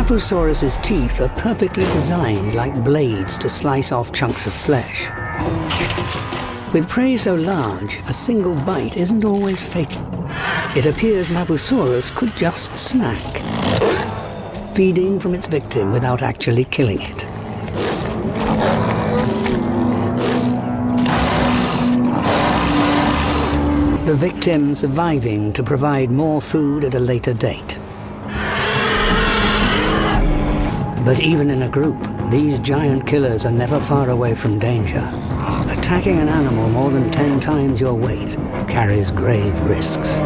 Maposaurus's teeth are perfectly designed like blades to slice off chunks of flesh. With prey so large, a single bite isn't always fatal. It appears Maposaurus could just snack, feeding from its victim without actually killing it. The victim surviving to provide more food at a later date. But even in a group, these giant killers are never far away from danger. Attacking an animal more than 10 times your weight carries grave risks.